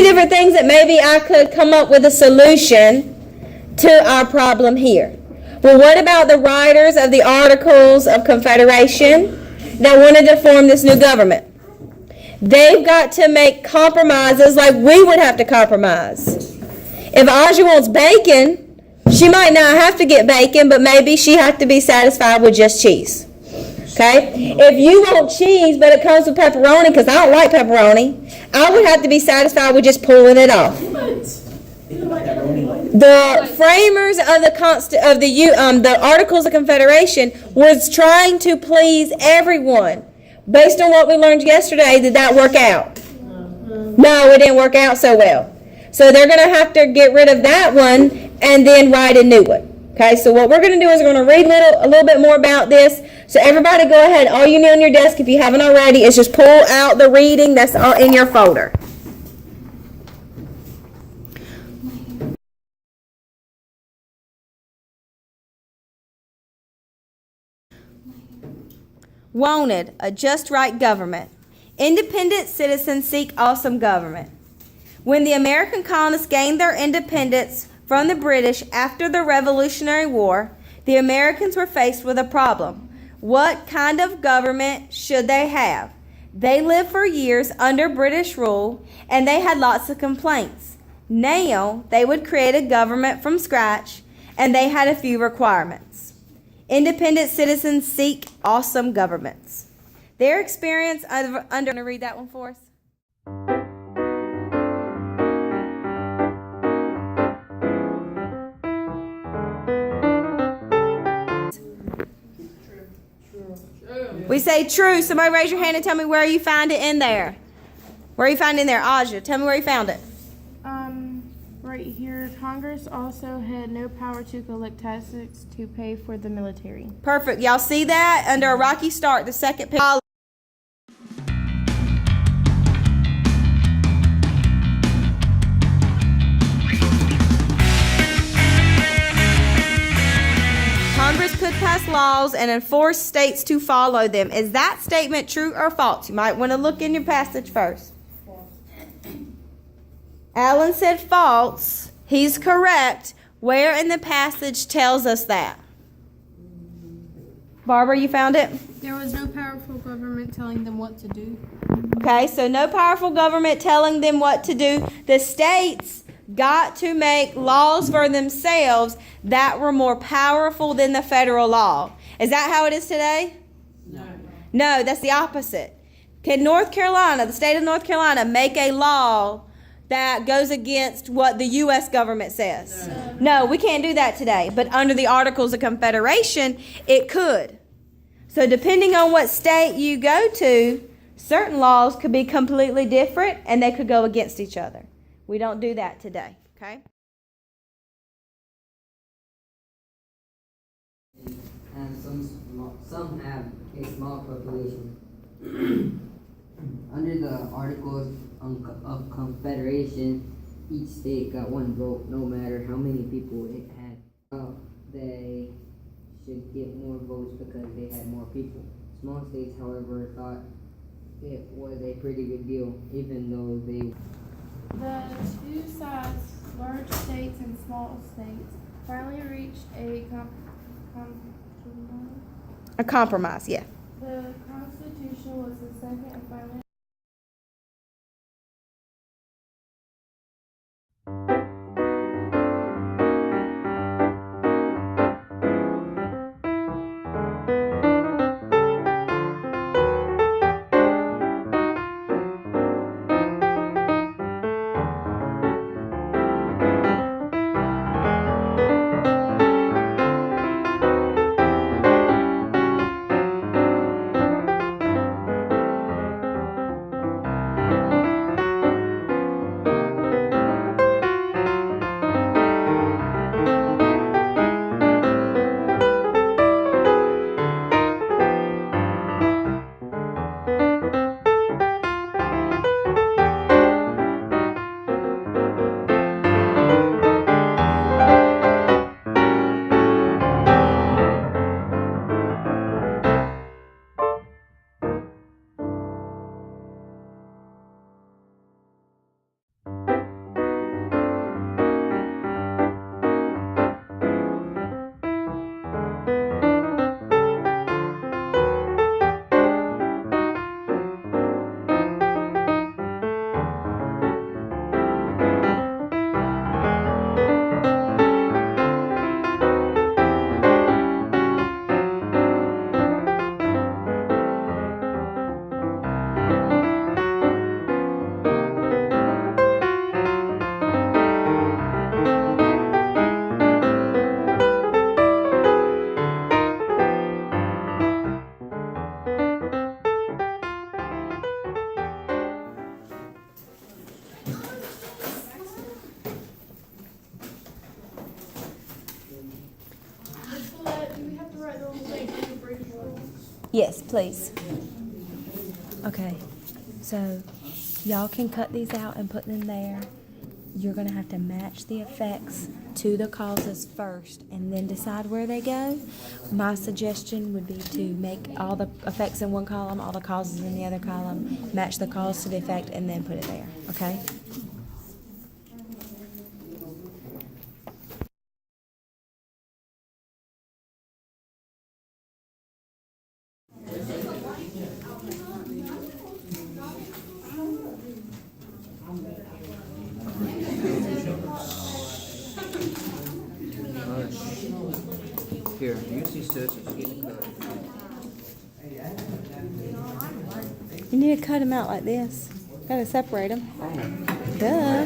Different things that maybe I could come up with a solution to our problem here. Well, what about the writers of the Articles of Confederation that wanted to form this new government? They've got to make compromises like we would have to compromise. If Aja wants bacon, she might not have to get bacon, but maybe she has to be satisfied with just cheese. Okay? If you want cheese, but it comes with pepperoni, because I don't like pepperoni, I would have to be satisfied with just pulling it off. The framers of the Articles of Confederation was trying to please everyone. Based on what we learned yesterday, did that work out? No, it didn't work out so well. So they're going to have to get rid of that one and then write a new one. Okay, so what we're going to do is we're going to read a little bit more about this. So everybody go ahead. All you need on your desk, if you haven't already, is just pull out the reading that's in your folder. Wanted, a just right government. Independent citizens seek awesome government. When the American colonists gained their independence from the British after the Revolutionary War, the Americans were faced with a problem. What kind of government should they have? They lived for years under British rule, and they had lots of complaints. Now, they would create a government from scratch, and they had a few requirements. Independent citizens seek awesome governments. Their experience under... to read that one for us? We say true. Somebody raise your hand and tell me where you find it in there. Where you find it in there? Aja, tell me where you found it. Right here. Congress also had no power to collect taxes to pay for the military. Perfect. Y'all see that? Under a rocky start, the second picture. Congress could pass laws and enforce states to follow them. Is that statement true or false? You might want to look in your passage first. False. Alan said false. He's correct. Where in the passage tells us that? Barbara, you found it? There was no powerful government telling them what to do. Okay, so no powerful government telling them what to do. The states got to make laws for themselves that were more powerful than the federal law. Is that how it is today? No. No, that's the opposite. Can North Carolina, the state of North Carolina, make a law that goes against what the U.S. government says? No, we can't do that today. But under the Articles of Confederation, it could. So depending on what state you go to, Certain laws could be completely different and they could go against each other. We don't do that today, okay? And some have a small population. Under the Articles of Confederation, each state got one vote, no matter how many people it had. They should get more votes because they had more people. Small states, however, thought it was a pretty good deal, even though they... The two sides, large states and small states, finally reached a compromise. A compromise, yeah. The Constitution was the second and final. Yes, please. Okay, so y'all can cut these out and put them there. You're going to have to match the effects to the causes first and then decide where they go. My suggestion would be to make all the effects in one column, all the causes in the other column, match the cause to the effect, and then put it there, okay? Here, use these scissors to get the cut. You need to cut them out like this. Gotta separate them. Duh.